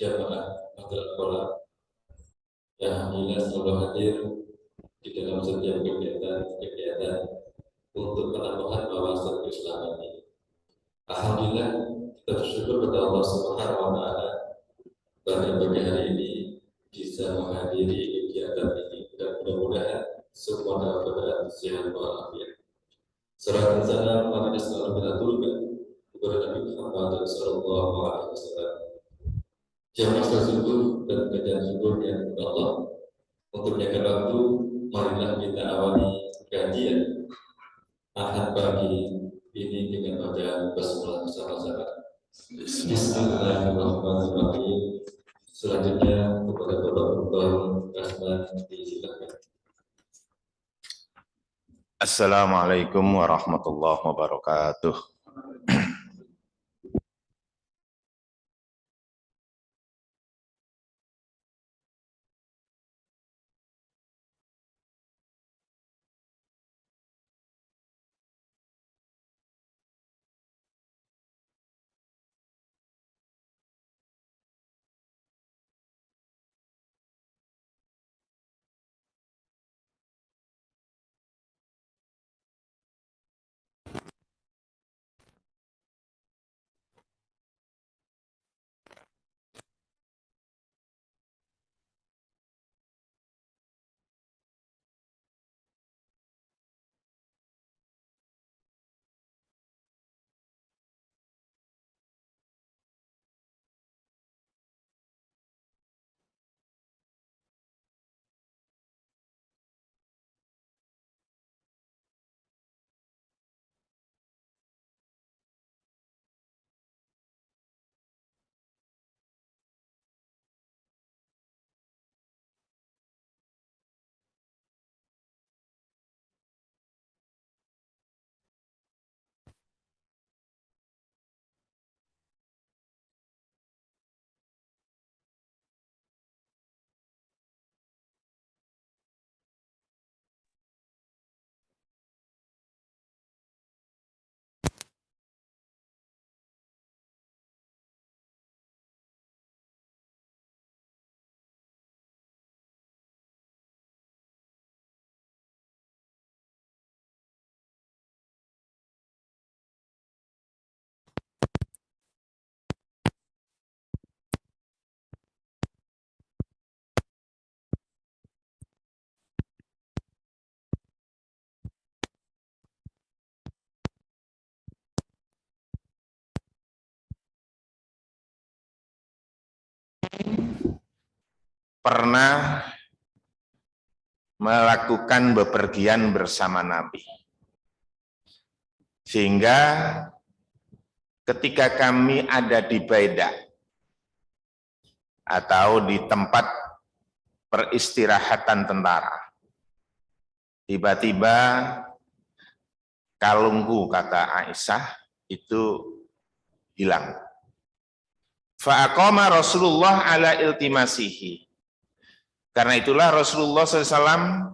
jamaah Madrasah Sekolah yang alhamdulillah selalu hadir di dalam setiap kegiatan untuk penambahan wawasan keislaman ini. Alhamdulillah kita bersyukur kepada Allah Subhanahu wa taala pada pagi hari ini bisa menghadiri kegiatan ini dan mudah-mudahan semua dalam keadaan sehat walafiat. Salam dan salam mari selalu kita aturkan kepada Nabi Muhammad sallallahu alaihi wasallam. Jamaah bersyukur dan bacaan syukur yang kepada Allah untuk jaga waktu. Marilah kita awali kajian Ahad pagi ini dengan bacaan basmalah bersama-sama. Bismillahirrahmanirrahim. Selanjutnya kepada Bapak Dr. Kasman disilakan. Assalamualaikum warahmatullahi wabarakatuh. Pernah melakukan bepergian bersama Nabi. Sehingga ketika kami ada di Baidah atau di tempat peristirahatan tentara, tiba-tiba kalungku, kata Aisyah, itu hilang. Fa'aqama Rasulullah ala iltimasihi. Karena itulah Rasulullah SAW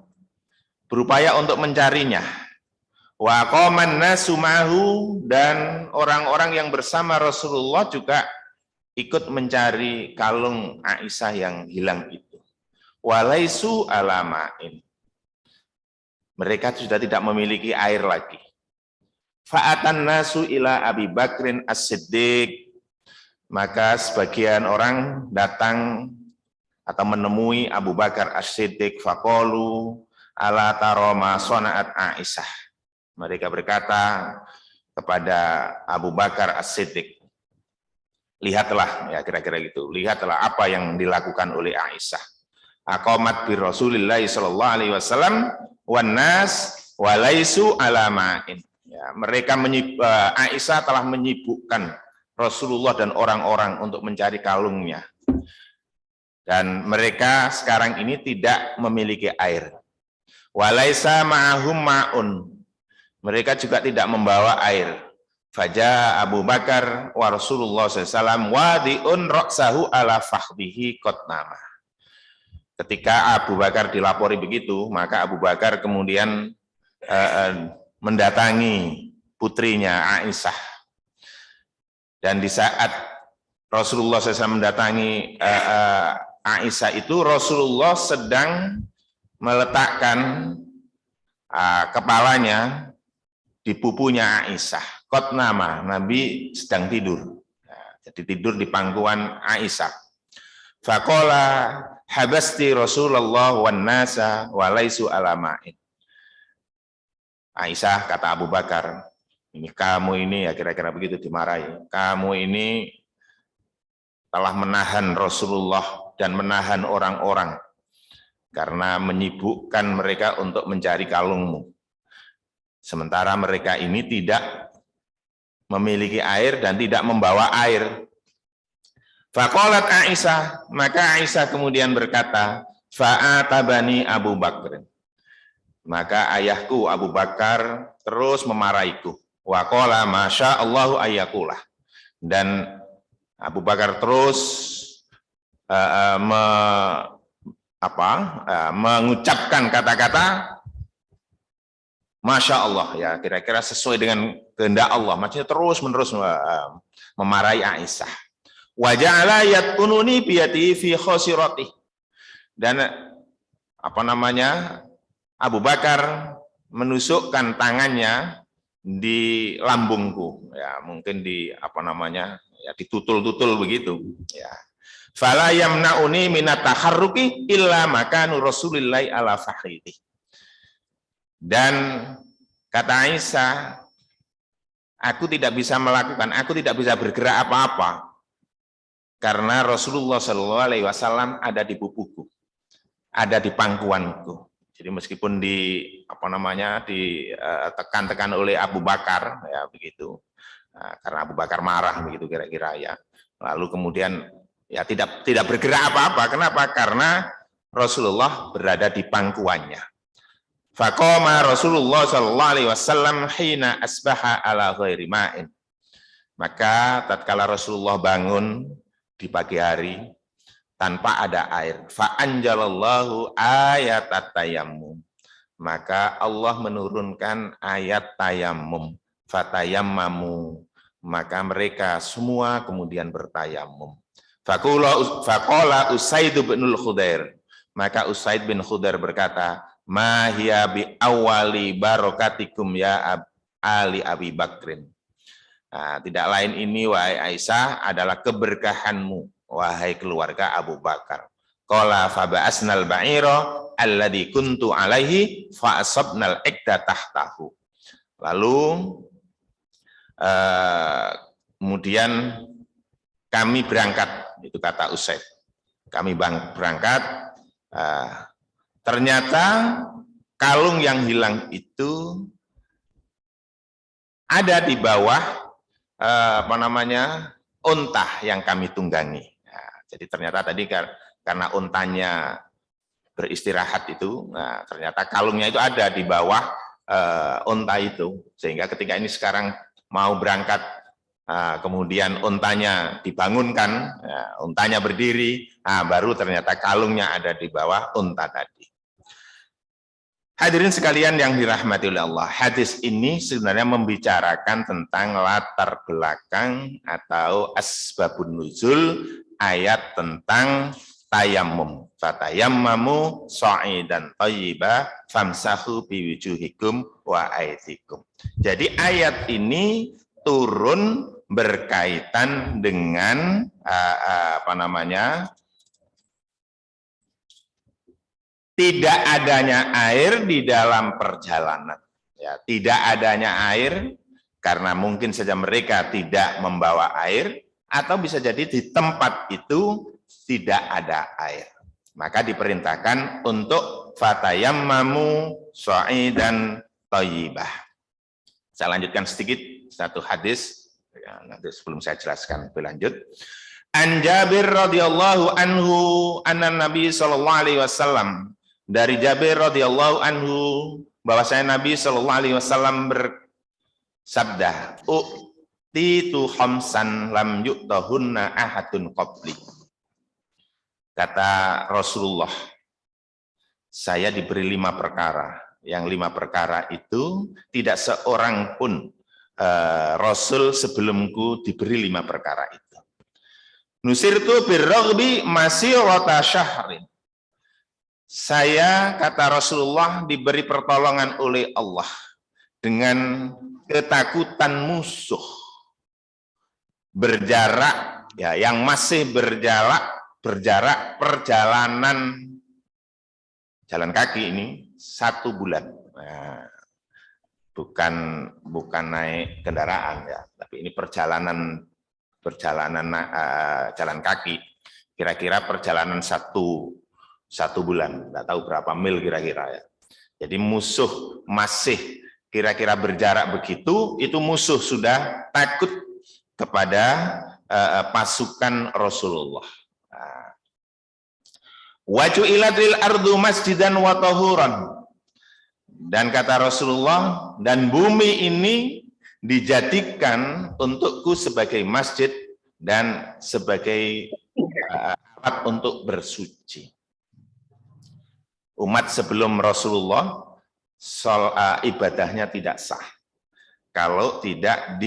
berupaya untuk mencarinya. Wa aqaman nasu ma'hu, dan orang-orang yang bersama Rasulullah juga ikut mencari kalung Aisyah yang hilang itu. Walaisu alama'in. Mereka sudah tidak memiliki air lagi. Fa'atan nasu ila Abi Bakrin as-Siddiq. Maka sebagian orang datang atau menemui Abu Bakar as-Siddiq, faqalu ala taroma sona'at Aisyah. Mereka berkata kepada Abu Bakar as-Siddiq, lihatlah, ya kira-kira gitu, lihatlah apa yang dilakukan oleh Aisyah. Aqamat bi Rasulillah sallallahu alaihi wasallam wan nas walaisu alama'in. Ya, mereka Aisyah telah menyibukkan Rasulullah dan orang-orang untuk mencari kalungnya. Dan mereka sekarang ini tidak memiliki air. Walaisa ma'ahum ma'un. Mereka juga tidak membawa air. Faja Abu Bakar wa Rasulullah SAW wadi'un ra'sahu ala fakhdihi qatnama. Ketika Abu Bakar dilapori begitu, maka Abu Bakar kemudian mendatangi putrinya Aisyah. Dan di saat Rasulullah SAW mendatangi Aisyah itu, Rasulullah sedang meletakkan kepalanya di pupunya Aisyah. Qad nama, Nabi sedang tidur. Jadi tidur di pangkuan Aisyah. Faqala habasti Rasulullah wan nasa wa laisu ala ma'in. Aisyah kata Abu Bakar, ini kamu ini, ya kira-kira begitu dimarahi. Kamu ini telah menahan Rasulullah dan menahan orang-orang karena menyibukkan mereka untuk mencari kalungmu. Sementara mereka ini tidak memiliki air dan tidak membawa air. Faqalat Aisyah, maka Aisyah kemudian berkata, fa'atabani Abu Bakr. Maka ayahku Abu Bakar terus memarahiku. Wa qala masya Allahu ayyakulah. Dan Abu Bakar terus mengucapkan kata-kata Masya Allah, ya kira-kira sesuai dengan kehendak Allah. Maksudnya terus-menerus memarahi Aisyah. Wa ja'ala yat'ununi biyadihi fi khosirati. Dan Abu Bakar menusukkan tangannya di lambungku, ya mungkin di ya ditutul-tutul begitu, ya. Fala yamna'uni minat taharruki illa makanu Rasulillahi ala fakhidi. Dan kata Aisyah, aku tidak bisa bergerak apa-apa karena Rasulullah SAW ada di pupuku, ada di pangkuanku. Jadi meskipun ditekan-tekan oleh Abu Bakar, ya begitu, karena Abu Bakar marah begitu kira-kira ya. Lalu kemudian ya tidak bergerak apa-apa. Kenapa? Karena Rasulullah berada di pangkuannya. Faqama Rasulullah sallallahu alaihi wasallam hina asbaha ala ghairi ma'in. Maka tatkala Rasulullah bangun di pagi hari tanpa ada air, fa anjalallahu ayat tayammum. Maka Allah menurunkan ayat tayammum, fatayammamu. Maka mereka semua kemudian bertayamum. Faqala Usaid bin Khudair. Maka Usaid bin Khudair berkata, ma hiya bi awali barokatikum ya Ali Abi Bakrin. Nah, tidak lain ini wahai Aisyah adalah keberkahanmu wahai keluarga Abu Bakar. Qala fa ba'asnal ba'ira alladhi kuntu alaihi fa asabnal ikda tahtahu. Lalu kemudian kami berangkat, itu kata Usaid. Kami berangkat, ternyata kalung yang hilang itu ada di bawah unta yang kami tunggangi. Nah, jadi ternyata tadi karena untanya beristirahat itu, nah, ternyata kalungnya itu ada di bawah unta itu, sehingga ketika ini sekarang mau berangkat, kemudian untanya dibangunkan, untanya berdiri, baru ternyata kalungnya ada di bawah unta tadi. Hadirin sekalian yang dirahmati oleh Allah, hadis ini sebenarnya membicarakan tentang latar belakang atau asbabun nuzul ayat tentang tayammum. Fatayammamu sha'idan thayyiba famsahu biwujuhikum wa aydikum. Jadi ayat ini turun berkaitan dengan tidak adanya air di dalam perjalanan. Ya, tidak adanya air karena mungkin saja mereka tidak membawa air, atau bisa jadi di tempat itu tidak ada air. Maka diperintahkan untuk fatayammamu sha'idan thayyibah. Saya lanjutkan sedikit satu hadis, ya, nanti sebelum saya jelaskan lebih lanjut. An Jabir radhiyallahu anhu anna Nabi sallallahu alaihi wasallam, dari Jabir radhiyallahu anhu bahwasanya Nabi sallallahu alaihi wasallam bersabda, "Utitu khamsan lam yu'tahunna ahadun qabli." Kata Rasulullah, saya diberi 5 perkara. Yang 5 perkara itu tidak seorang pun Rasul sebelumku diberi 5 perkara itu. Nusirtu birraghbi masirata syahrin. Saya, kata Rasulullah, diberi pertolongan oleh Allah dengan ketakutan musuh berjarak, ya, yang masih berjarak perjalanan jalan kaki ini 1 bulan. Nah, bukan naik kendaraan, ya, tapi ini perjalanan jalan kaki. Kira-kira perjalanan satu bulan, nggak tahu berapa mil kira-kira, ya. Jadi musuh masih kira-kira berjarak begitu, itu musuh sudah takut kepada pasukan Rasulullah. Waju'ilat lil ardu masjidan wa tahuran. Dan kata Rasulullah, dan bumi ini dijadikan untukku sebagai masjid dan sebagai alat untuk bersuci. Umat sebelum Rasulullah ibadahnya tidak sah kalau tidak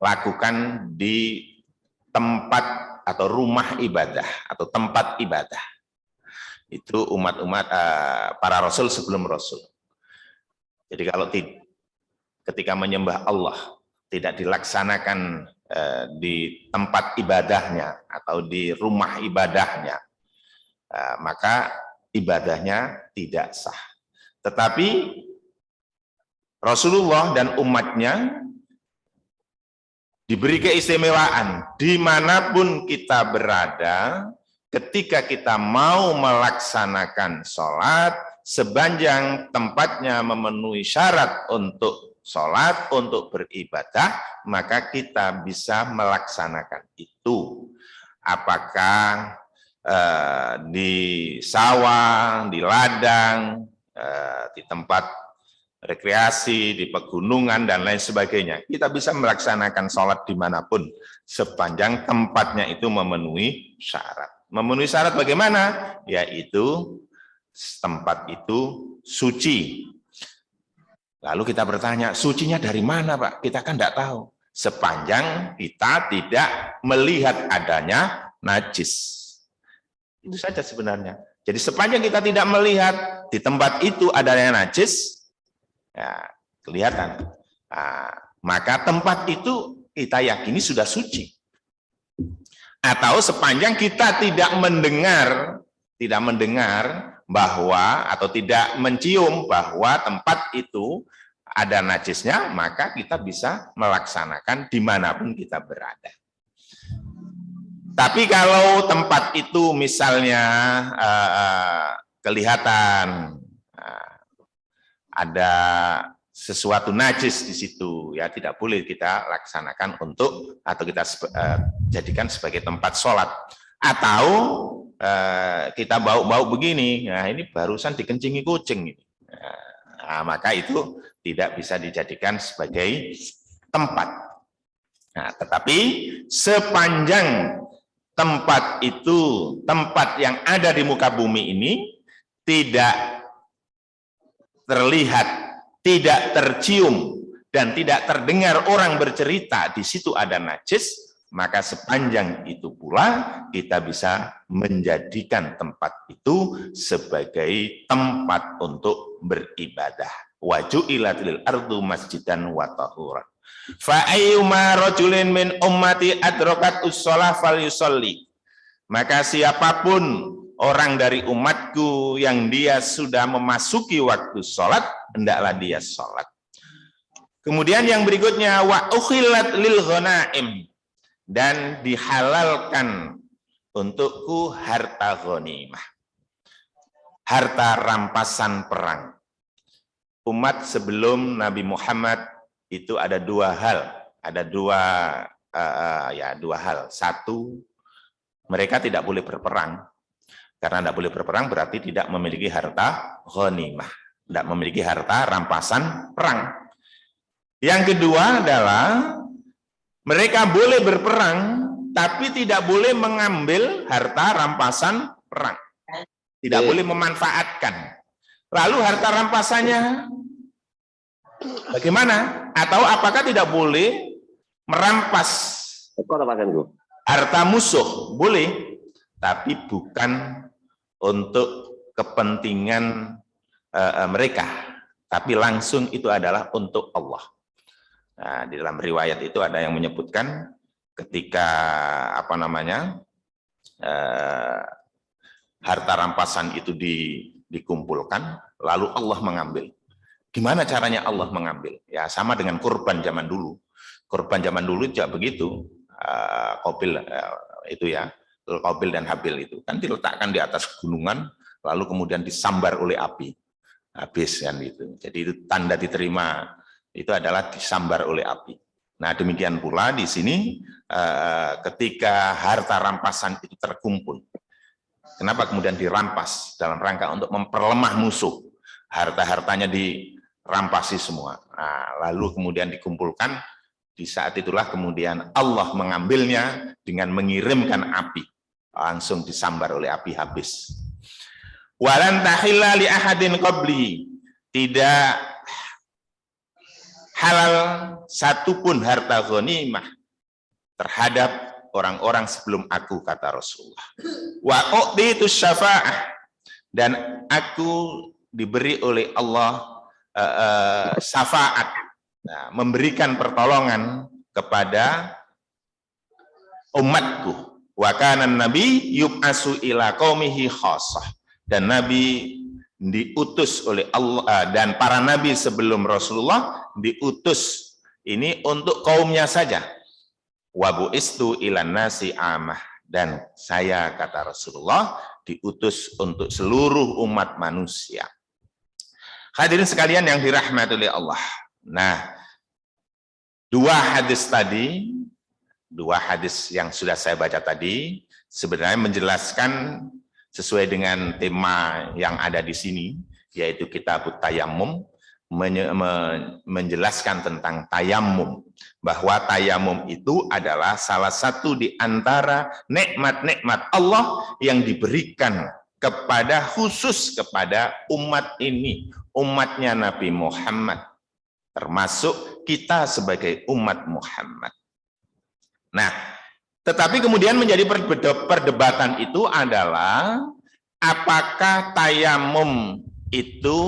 dilakukan di tempat atau rumah ibadah atau tempat ibadah. Itu umat-umat para rasul sebelum Rasul. Jadi kalau ketika menyembah Allah tidak dilaksanakan di tempat ibadahnya atau di rumah ibadahnya, maka ibadahnya tidak sah. Tetapi Rasulullah dan umatnya diberi keistimewaan dimanapun kita berada, ketika kita mau melaksanakan sholat, sepanjang tempatnya memenuhi syarat untuk sholat, untuk beribadah, maka kita bisa melaksanakan itu. Apakah di sawah, di ladang, di tempat rekreasi, di pegunungan, dan lain sebagainya. Kita bisa melaksanakan sholat dimanapun, sepanjang tempatnya itu memenuhi syarat. Memenuhi syarat bagaimana? Yaitu tempat itu suci. Lalu kita bertanya, sucinya dari mana, Pak? Kita kan tidak tahu. Sepanjang kita tidak melihat adanya najis. Itu saja sebenarnya. Jadi sepanjang kita tidak melihat di tempat itu adanya najis, ya, kelihatan. Nah, maka tempat itu kita yakini sudah suci. Atau sepanjang kita tidak mendengar bahwa atau tidak mencium bahwa tempat itu ada najisnya, maka kita bisa melaksanakan dimanapun kita berada. Tapi kalau tempat itu misalnya kelihatan ada sesuatu najis di situ, ya tidak boleh kita laksanakan untuk atau kita jadikan sebagai tempat sholat. Atau kita bau-bau begini, nah ini barusan dikencingi kucing, nah, maka itu tidak bisa dijadikan sebagai tempat. Nah, tetapi sepanjang tempat itu, tempat yang ada di muka bumi ini tidak terlihat, tidak tercium, dan tidak terdengar orang bercerita di situ ada najis, maka sepanjang itu pula kita bisa menjadikan tempat itu sebagai tempat untuk beribadah. Waju'ilat lil ardu masjidan wa tahuran. Fa ayyuma rajulin min ummati adrakat us-shalah falyusalli. Maka siapapun orang dari umatku yang dia sudah memasuki waktu sholat, hendaklah dia sholat. Kemudian yang berikutnya, wa ukhillat lil ghanaim, dan dihalalkan untukku harta ghanimah, harta rampasan perang. Umat sebelum Nabi Muhammad itu ada dua hal, dua hal. Satu, mereka tidak boleh berperang. Karena tidak boleh berperang berarti tidak memiliki harta ghanimah, tidak memiliki harta rampasan perang. Yang kedua adalah mereka boleh berperang, tapi tidak boleh mengambil harta rampasan perang. Tidak boleh memanfaatkan. Lalu harta rampasannya bagaimana? Atau apakah tidak boleh merampas Harta musuh boleh, tapi bukan untuk kepentingan mereka, tapi langsung itu adalah untuk Allah. Nah, di dalam riwayat itu ada yang menyebutkan ketika harta rampasan itu dikumpulkan, lalu Allah mengambil. Gimana caranya Allah mengambil? Ya sama dengan kurban zaman dulu. Kurban zaman dulu juga begitu. Qabil itu ya, Qabil dan Habil itu kan diletakkan di atas gunungan, lalu kemudian disambar oleh api. Habis kan itu. Jadi itu tanda diterima itu adalah disambar oleh api. Nah, demikian pula di sini ketika harta rampasan itu terkumpul. Kenapa kemudian dirampas? Dalam rangka untuk memperlemah musuh. Harta-hartanya dirampasi semua. Nah, lalu kemudian dikumpulkan, di saat itulah kemudian Allah mengambilnya dengan mengirimkan api. Langsung disambar oleh api habis. Walan tahilla li ahadin qabli. Tidak halal satupun harta ghanimah terhadap orang-orang sebelum aku, kata Rasulullah. Wa u'titu syafa'ah, dan aku diberi oleh Allah syafaat, nah, memberikan pertolongan kepada umatku. Wa kana nabi yub'asu ila qaumihi khassah, dan Nabi diutus oleh Allah, dan para nabi sebelum Rasulullah diutus ini untuk kaumnya saja. Wa bu'istu ilan nasi amah, dan saya, kata Rasulullah, diutus untuk seluruh umat manusia. Hadirin sekalian yang dirahmati oleh Allah. Nah, dua hadis yang sudah saya baca tadi sebenarnya menjelaskan sesuai dengan tema yang ada di sini, yaitu Kitabut Tayammum, menjelaskan tentang tayamum, bahwa tayamum itu adalah salah satu di antara nikmat-nikmat Allah yang diberikan khusus kepada umat ini, umatnya Nabi Muhammad, termasuk kita sebagai umat Muhammad. Nah, tetapi kemudian menjadi perdebatan itu adalah apakah tayamum itu,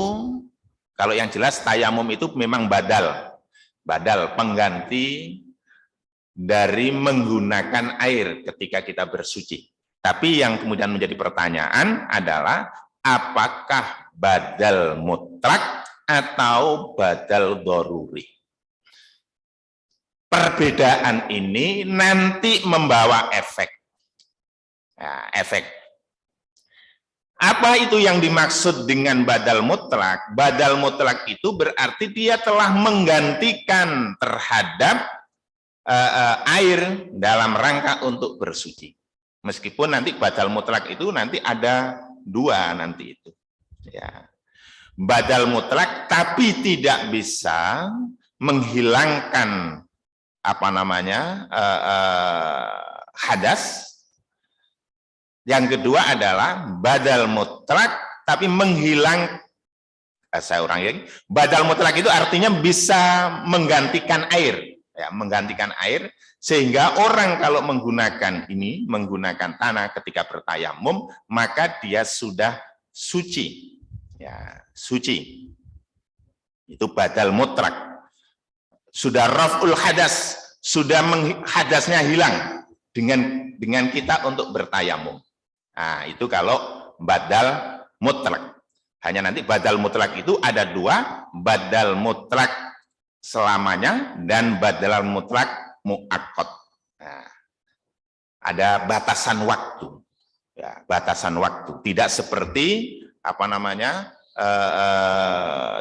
kalau yang jelas tayamum itu memang badal pengganti dari menggunakan air ketika kita bersuci. Tapi yang kemudian menjadi pertanyaan adalah apakah badal mutlak atau badal daruri. Perbedaan ini nanti membawa efek. Nah, efek. Apa itu yang dimaksud dengan badal mutlak? Badal mutlak itu berarti dia telah menggantikan terhadap air dalam rangka untuk bersuci. Meskipun nanti badal mutlak itu nanti ada dua nanti itu. Ya. Badal mutlak tapi tidak bisa menghilangkan hadas. Yang kedua adalah badal mutlak tapi badal mutlak itu artinya bisa menggantikan air, ya, menggantikan air, sehingga orang kalau menggunakan tanah ketika bertayamum, maka dia sudah suci, ya, suci. Itu badal mutlak. Sudah raf'ul hadas, sudah hadasnya hilang dengan kita untuk bertayamum. Nah, itu kalau badal mutlak. Hanya nanti badal mutlak itu ada dua, badal mutlak selamanya dan badal mutlak muakkad. Nah, ada batasan waktu. Ya, batasan waktu. Tidak seperti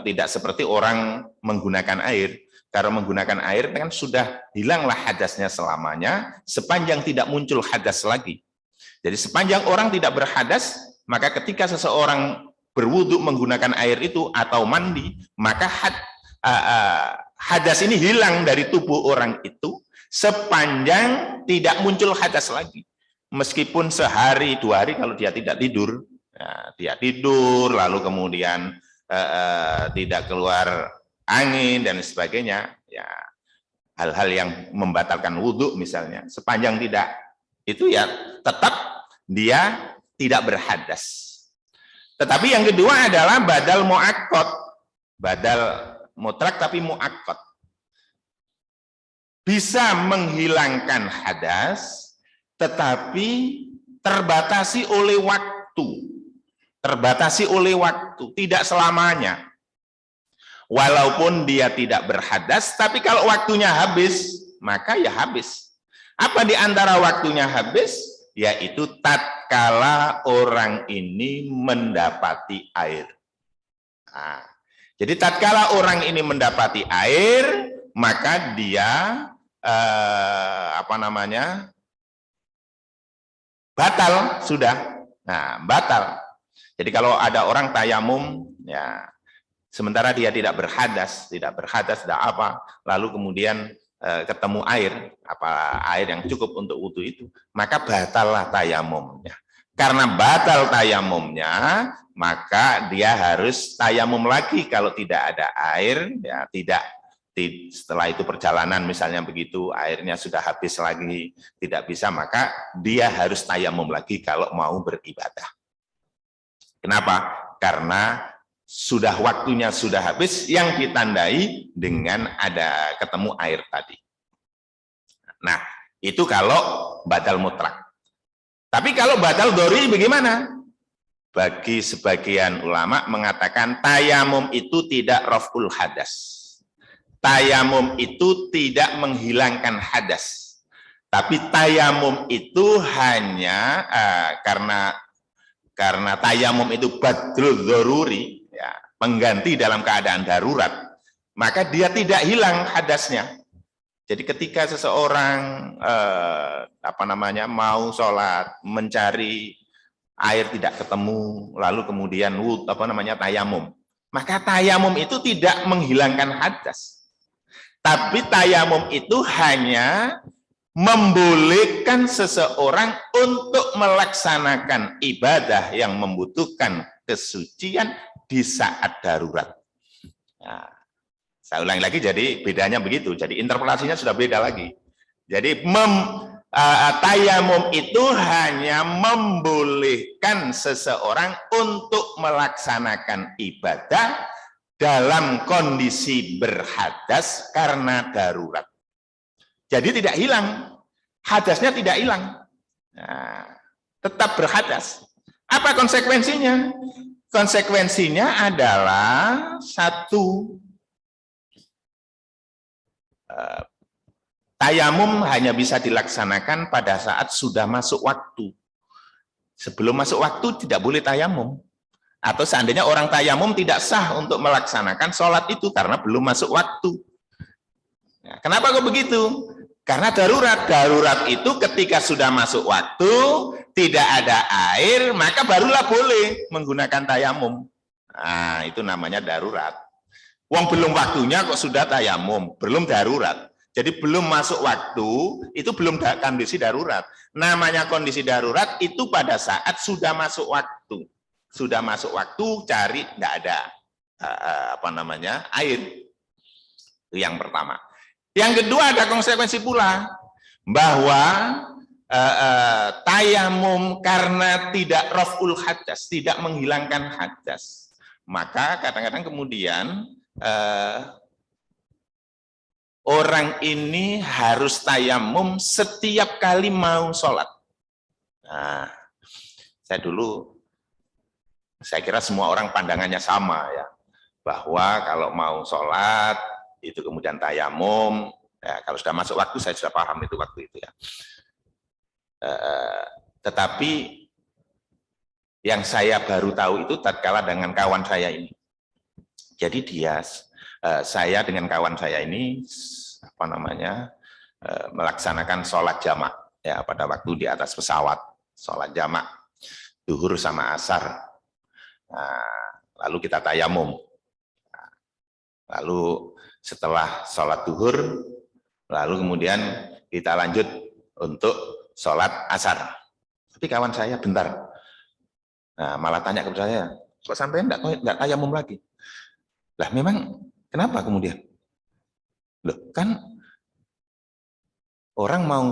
tidak seperti orang menggunakan air. Karena menggunakan air kan sudah hilanglah hadasnya selamanya, sepanjang tidak muncul hadas lagi. Jadi sepanjang orang tidak berhadas, maka ketika seseorang berwudu menggunakan air itu atau mandi, maka hadas ini hilang dari tubuh orang itu sepanjang tidak muncul hadas lagi. Meskipun sehari, 2 hari kalau dia tidak tidur, dia tidur lalu kemudian tidak keluar angin dan sebagainya, ya hal-hal yang membatalkan wudhu misalnya, sepanjang tidak itu ya tetap dia tidak berhadas. Tetapi yang kedua adalah badal muakkad, badal mutlak tapi muakkad. Bisa menghilangkan hadas, tetapi terbatasi oleh waktu. Terbatasi oleh waktu, tidak selamanya. Walaupun dia tidak berhadas, tapi kalau waktunya habis, maka ya habis. Apa di antara waktunya habis? Yaitu tatkala orang ini mendapati air. Nah, jadi tatkala orang ini mendapati air, maka dia batal sudah. Nah, batal. Jadi kalau ada orang tayamum, ya sementara dia tidak berhadas, tidak apa, lalu kemudian ketemu air, air yang cukup untuk wudhu itu, maka batallah tayamumnya. Karena batal tayamumnya, maka dia harus tayamum lagi kalau tidak ada air, ya setelah itu perjalanan misalnya begitu, airnya sudah habis lagi, tidak bisa, maka dia harus tayamum lagi kalau mau beribadah. Kenapa? Karena sudah waktunya sudah habis, yang ditandai dengan ada ketemu air tadi. Nah, itu kalau badal mutlak. Tapi kalau badal dori bagaimana? Bagi sebagian ulama mengatakan tayamum itu tidak raf'ul hadas. Tayamum itu tidak menghilangkan hadas. Tapi tayamum itu hanya karena tayamum itu badrul dzaruri, ya, mengganti dalam keadaan darurat, maka dia tidak hilang hadasnya. Jadi ketika seseorang mau sholat, mencari air tidak ketemu, lalu kemudian tayamum, maka tayamum itu tidak menghilangkan hadas, tapi tayamum itu hanya membolehkan seseorang untuk melaksanakan ibadah yang membutuhkan kesucian di saat darurat. Nah, saya ulangi lagi, jadi bedanya begitu. Jadi interpretasinya sudah beda lagi. Jadi tayamum itu hanya membolehkan seseorang untuk melaksanakan ibadah dalam kondisi berhadas karena darurat. Jadi tidak hilang, hadasnya tidak hilang, nah, tetap berhadas. Apa konsekuensinya? Konsekuensinya adalah satu, tayamum hanya bisa dilaksanakan pada saat sudah masuk waktu. Sebelum masuk waktu tidak boleh tayamum. Atau seandainya orang tayamum tidak sah untuk melaksanakan sholat itu karena belum masuk waktu. Nah, kenapa kok begitu? Karena darurat itu ketika sudah masuk waktu, tidak ada air, maka barulah boleh menggunakan tayamum. Nah, itu namanya darurat. Wong belum waktunya kok sudah tayamum, belum darurat. Jadi belum masuk waktu, itu belum kondisi darurat. Namanya kondisi darurat itu pada saat sudah masuk waktu. Sudah masuk waktu, cari, nggak ada air. Itu yang pertama. Yang kedua, ada konsekuensi pula bahwa tayamum karena tidak raf'ul hadas, tidak menghilangkan hadas, maka kadang-kadang kemudian orang ini harus tayamum setiap kali mau sholat. Nah, saya kira semua orang pandangannya sama ya, bahwa kalau mau sholat itu kemudian tayamum, ya, kalau sudah masuk waktu saya sudah paham itu waktu itu ya. Tetapi yang saya baru tahu itu tatkala dengan kawan saya ini. Jadi saya dengan kawan saya ini melaksanakan sholat jamak ya pada waktu di atas pesawat, sholat jamak duhur sama asar. Nah, lalu kita tayamum. Lalu setelah sholat duhur, lalu kemudian kita lanjut untuk sholat asar. Tapi kawan saya bentar, nah, malah tanya kepada saya, kok sampai enggak tayamum lagi? Lah memang kenapa kemudian? Loh kan orang mau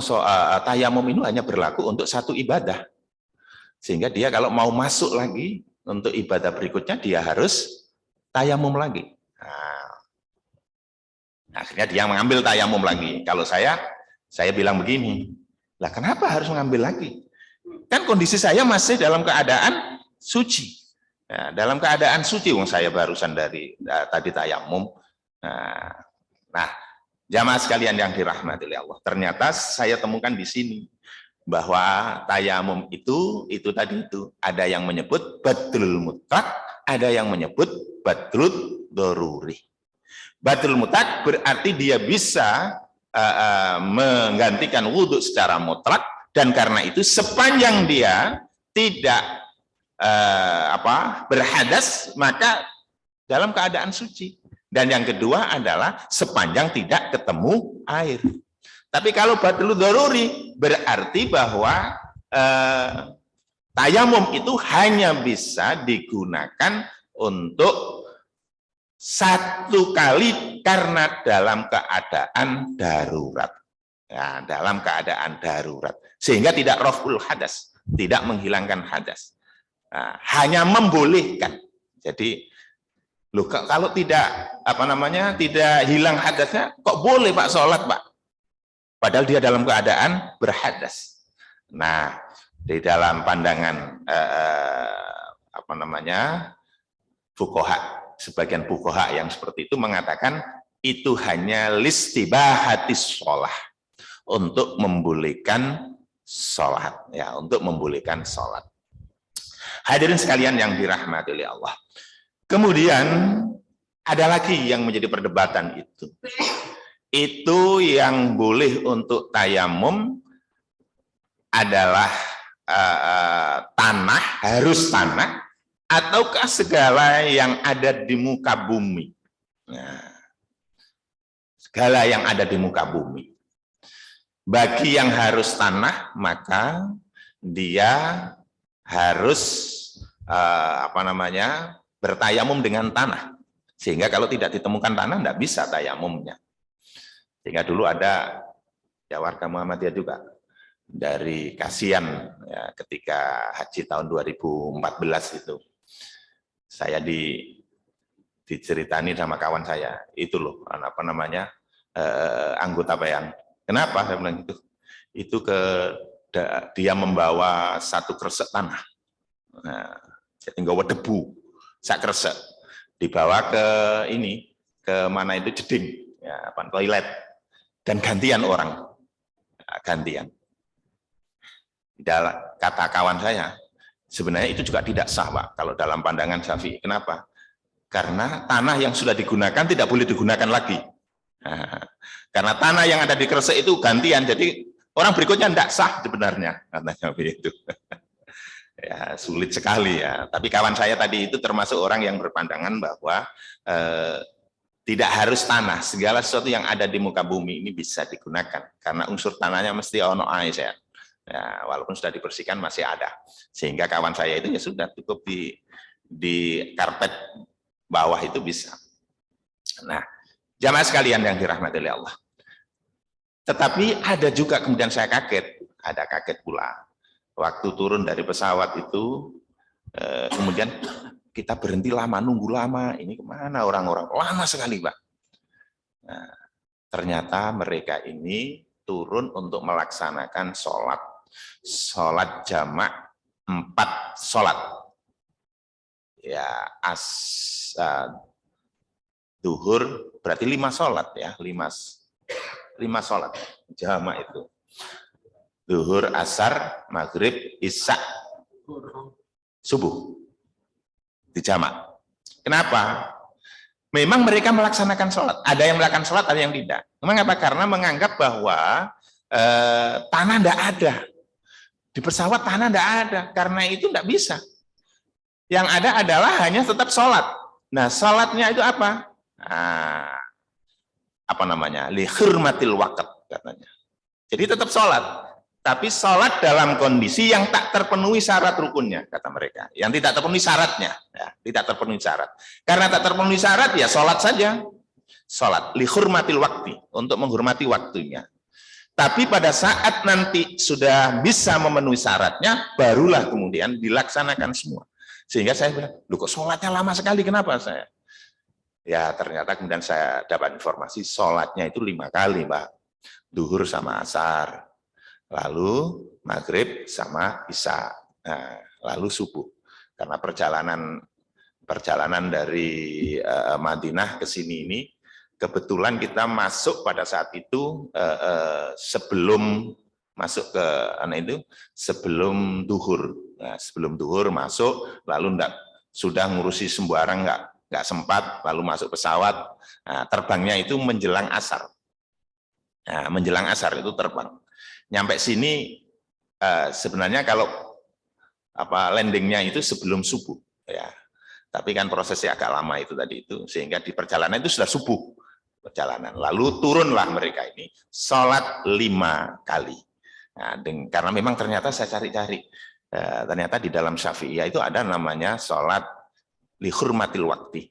tayamum itu hanya berlaku untuk satu ibadah. Sehingga dia kalau mau masuk lagi untuk ibadah berikutnya, dia harus tayamum lagi. Nah, akhirnya dia mengambil tayamum lagi. Kalau saya bilang begini, lah kenapa harus mengambil lagi? Kan kondisi saya masih dalam keadaan suci. Nah, dalam keadaan suci, saya barusan dari tadi tayamum. Nah, jamaah sekalian yang dirahmati oleh Allah, ternyata saya temukan di sini bahwa tayamum itu tadi itu ada yang menyebut badlul mutlak, ada yang menyebut badlul doruri. Badlul mutlak berarti dia bisa menggantikan wudhu secara mutlak, dan karena itu sepanjang dia tidak berhadas maka dalam keadaan suci. Dan yang kedua adalah sepanjang tidak ketemu air. Tapi kalau badlul doruri berarti bahwa tayamum itu hanya bisa digunakan untuk satu kali karena dalam keadaan darurat. Ya, dalam keadaan darurat. Sehingga tidak raf'ul hadas, tidak menghilangkan hadas. Nah, hanya membolehkan. Jadi loh, kalau tidak tidak hilang hadasnya, kok boleh Pak sholat Pak? Padahal dia dalam keadaan berhadas. Nah, di dalam pandangan fuqaha, sebagian fuqaha yang seperti itu mengatakan itu hanya listibahatis sholah, untuk membolehkan sholat, ya, untuk membolehkan sholat. Hadirin sekalian yang dirahmati oleh Allah. Kemudian ada lagi yang menjadi perdebatan itu. Itu yang boleh untuk tayamum adalah tanah, harus tanah, ataukah segala yang ada di muka bumi. Nah, segala yang ada di muka bumi. Bagi yang harus tanah, maka dia harus bertayamum dengan tanah. Sehingga kalau tidak ditemukan tanah, tidak bisa tayamumnya. Sehingga dulu ada ya warga Muhammadiyah juga dari Kasian, ya, ketika haji tahun 2014 itu, saya diceritani sama kawan saya, itu loh anggota bayan. Kenapa saya bilang itu dia membawa satu kresek tanah, jadi nggawa debu sak kresek, dibawa ke mana itu jeding, ya, toilet. Dan gantian orang, gantian. Kata kawan saya, sebenarnya itu juga tidak sah Pak, kalau dalam pandangan Syafi'i. Kenapa? Karena tanah yang sudah digunakan tidak boleh digunakan lagi. Karena tanah yang ada di kresek itu gantian, jadi orang berikutnya tidak sah sebenarnya, katanya begitu. Ya, sulit sekali ya. Tapi kawan saya tadi itu termasuk orang yang berpandangan bahwa tidak harus tanah, segala sesuatu yang ada di muka bumi ini bisa digunakan, karena unsur tanahnya mesti ono air ya. Ya, walaupun sudah dibersihkan masih ada. Sehingga kawan saya itu ya sudah cukup di karpet bawah itu bisa. Nah, jamaah sekalian yang dirahmati oleh Allah. Tetapi ada juga kemudian saya kaget pula. Waktu turun dari pesawat itu, kemudian kita berhenti lama, nunggu lama, ini kemana orang-orang? Lama sekali, Pak. Nah, ternyata mereka ini turun untuk melaksanakan sholat jamak 4 sholat. Ya, duhur berarti 5 sholat ya, 5 sholat jamak itu. Duhur, asar, maghrib, isya, subuh. Dijamak. Kenapa? Memang mereka melaksanakan sholat. Ada yang melaksanakan sholat, ada yang tidak. Mengapa? Karena menganggap bahwa tanah tidak ada. Di pesawat tanah tidak ada. Karena itu tidak bisa. Yang ada adalah hanya tetap sholat. Nah, sholatnya itu apa? Li hurmatil waqt katanya. Jadi tetap sholat. Tapi sholat dalam kondisi yang tak terpenuhi syarat rukunnya, kata mereka. Yang tidak terpenuhi syaratnya, ya, tidak terpenuhi syarat. Karena tak terpenuhi syarat, ya sholat saja. Sholat, li hurmatil wakti, untuk menghormati waktunya. Tapi pada saat nanti sudah bisa memenuhi syaratnya, barulah kemudian dilaksanakan semua. Sehingga saya bilang, loh kok sholatnya lama sekali, kenapa saya? Ya ternyata kemudian saya dapat informasi, sholatnya itu 5 kali, Pak. Duhur sama asar, lalu maghrib sama isya, nah, lalu subuh. Karena perjalanan dari Madinah ke sini ini, kebetulan kita masuk pada saat itu sebelum masuk ke sebelum duhur. Nah, sebelum duhur masuk, lalu sudah ngurusi sembarang nggak sempat, lalu masuk pesawat. Nah, terbangnya itu menjelang asar. Nah, menjelang asar itu terbang. Nyampe sini sebenarnya kalau landingnya itu sebelum subuh, ya. Tapi kan prosesnya agak lama itu tadi itu, sehingga di perjalanan itu sudah subuh perjalanan. Lalu turunlah mereka ini sholat 5 kali. Nah, karena memang ternyata saya cari-cari, ternyata di dalam Syafi'iyah itu ada namanya sholat lihurmatil wakti.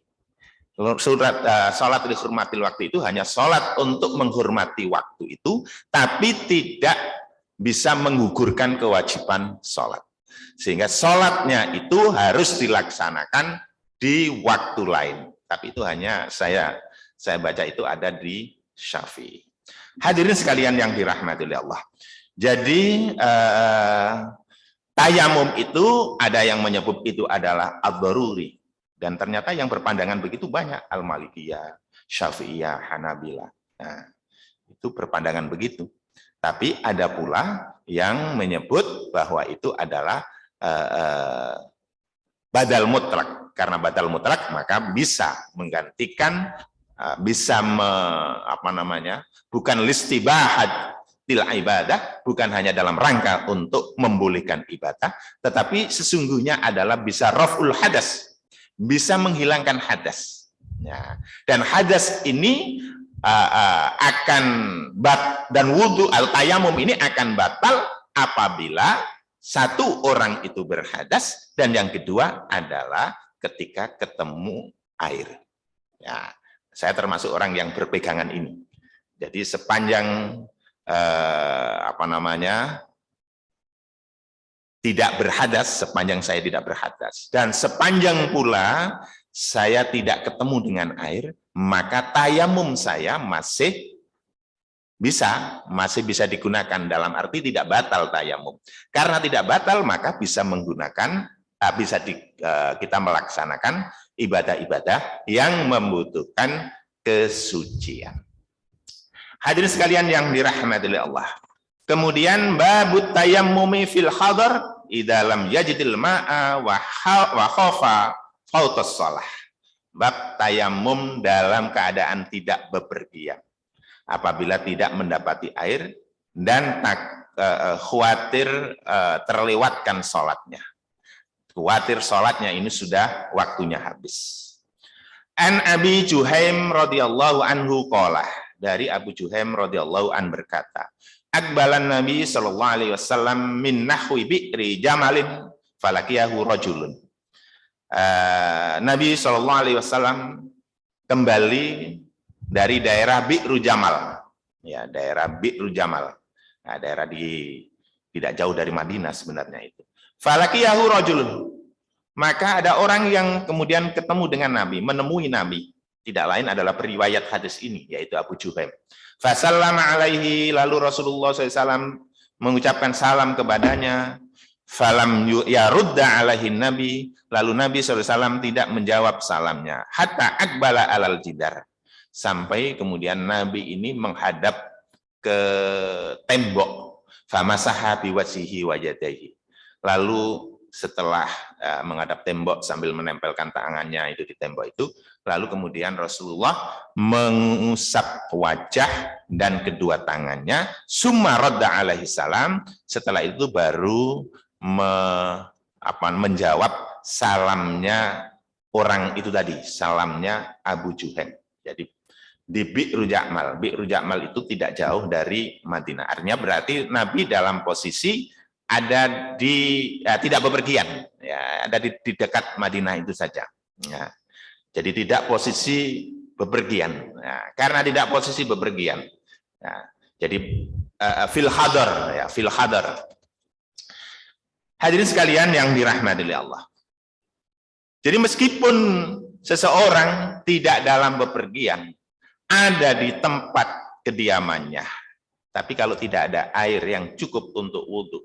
Sholat lihurmatil waktu itu hanya sholat untuk menghormati waktu itu, tapi tidak bisa menggugurkan kewajiban sholat. Sehingga sholatnya itu harus dilaksanakan di waktu lain. Tapi itu hanya saya baca itu ada di Syafi'i. Hadirin sekalian yang dirahmati oleh Allah. Jadi tayamum itu ada yang menyebut itu adalah ad-daruri. Dan ternyata yang berpandangan begitu banyak, Al-Malikiyah, Syafi'iyah, Hanabilah. Nah, itu berpandangan begitu. Tapi ada pula yang menyebut bahwa itu adalah badal mutlak. Karena badal mutlak maka bisa menggantikan, bisa bukan listibahat til ibadah, bukan hanya dalam rangka untuk membolehkan ibadah, tetapi sesungguhnya adalah bisa raf'ul hadas, bisa menghilangkan hadas. Ya. Dan hadas ini akan dan wudhu al-tayamum ini akan batal apabila satu orang itu berhadas dan yang kedua adalah ketika ketemu air. Ya, saya termasuk orang yang berpegangan ini. Jadi sepanjang tidak berhadas, sepanjang saya tidak berhadas, dan sepanjang pula saya tidak ketemu dengan air, maka tayamum saya masih bisa digunakan, dalam arti tidak batal tayamum. Karena tidak batal, maka bisa menggunakan, kita melaksanakan ibadah-ibadah yang membutuhkan kesucian. Hadirin sekalian yang dirahmati oleh Allah. Kemudian babut tayammumi fil hadar idza lam yajidil ma'a wa khafa fautus shalah. Bab tayamum dalam keadaan tidak bepergian. Apabila tidak mendapati air dan khawatir terlewatkan sholatnya. Khawatir sholatnya ini sudah waktunya habis. An Abi Juhaim radhiyallahu anhu qala, dari Abu Juhaim radhiyallahu an berkata, Akbalan Nabi sallallahu alaihi wasallam min nahwi bi'ri jamalin falakiyahu rajulun. Nabi sallallahu alaihi wasallam kembali dari daerah Bi'ru Jamal. Ya, daerah Bi'ru Jamal. Nah, daerah tidak jauh dari Madinah sebenarnya itu. Falakiyahu rajulun. Maka ada orang yang kemudian ketemu dengan Nabi, menemui Nabi. Tidak lain adalah periwayat hadis ini, yaitu Abu Juhaim. Fasallama alaihi, lalu Rasulullah SAW mengucapkan salam kepadanya. Falam yarudda alaihi Nabi, lalu Nabi SAW tidak menjawab salamnya. Hatta akbala alal jidar, sampai kemudian Nabi ini menghadap ke tembok. Famasaha biwajhihi wajadaihi, lalu setelah menghadap tembok sambil menempelkan tangannya itu di tembok itu, lalu kemudian Rasulullah mengusap wajah dan kedua tangannya, summa radda alaihi salam, setelah itu baru menjawab salamnya orang itu tadi, salamnya Abu Juhaim. Jadi di Bi'ru Jamal. Bi'ru Jamal itu tidak jauh dari Madinah. Artinya berarti Nabi dalam posisi ada tidak bepergian, ya, ada di dekat Madinah itu saja. Ya. Jadi tidak posisi bepergian. Ya, karena tidak posisi bepergian, ya, Jadi fil hadar ya, fil hadar. Hadirin sekalian yang dirahmati oleh Allah. Jadi meskipun seseorang tidak dalam bepergian, ada di tempat kediamannya, tapi kalau tidak ada air yang cukup untuk wudhu,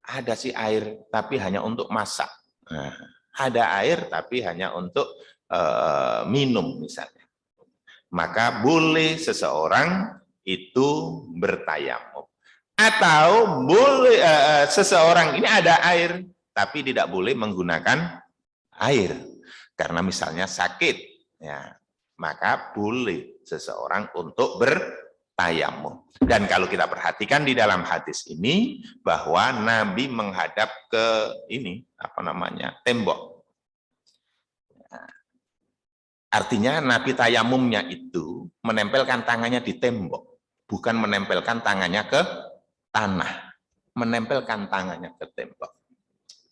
ada sih air tapi hanya untuk masak. Nah, ada air tapi hanya untuk minum misalnya. Maka boleh seseorang itu bertayamum. Atau boleh seseorang ini ada air tapi tidak boleh menggunakan air karena misalnya sakit, ya, maka boleh seseorang untuk bertayamum. Dan kalau kita perhatikan di dalam hadis ini bahwa Nabi menghadap ke ini apa namanya tembok. Artinya Nabi tayamumnya itu menempelkan tangannya di tembok, bukan menempelkan tangannya ke tanah, menempelkan tangannya ke tembok.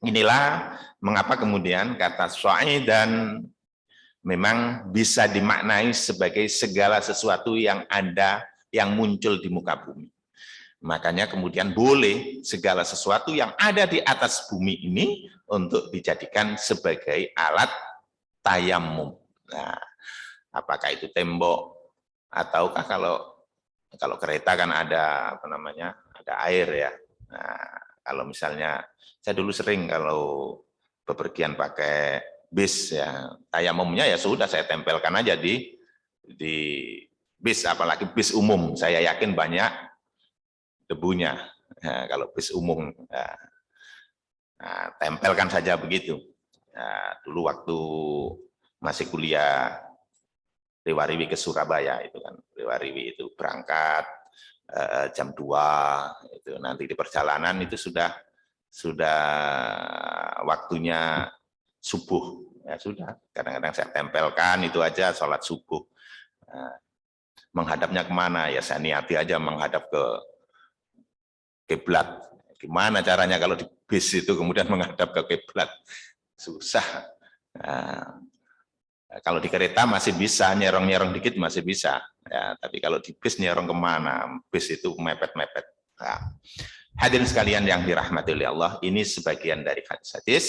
Inilah mengapa kemudian kata Syai dan memang bisa dimaknai sebagai segala sesuatu yang ada, yang muncul di muka bumi. Makanya kemudian boleh segala sesuatu yang ada di atas bumi ini untuk dijadikan sebagai alat tayamum. Nah, apakah itu tembok ataukah kalau kereta kan ada apa namanya, ada air ya. Nah, kalau misalnya saya dulu sering kalau bepergian pakai bis ya, tayamumnya ya sudah saya tempelkan aja di bis, apalagi bis umum. Saya yakin banyak debunya. Nah, kalau bis umum, nah, tempelkan saja begitu. Nah, dulu waktu masih kuliah Rewariwi ke Surabaya itu kan, Rewariwi itu berangkat jam 2, itu nanti di perjalanan itu sudah waktunya subuh, ya sudah, kadang-kadang saya tempelkan itu aja sholat subuh. Nah, menghadapnya kemana? Ya saya niati aja menghadap ke kiblat. Gimana caranya kalau di bis itu kemudian menghadap ke kiblat? Susah. Nah, kalau di kereta masih bisa, nyerong-nyerong dikit masih bisa. Ya, tapi kalau di bis nyerong kemana? Bis itu mepet-mepet. Nah, hadirin sekalian yang dirahmati oleh Allah, ini sebagian dari hadis-hadis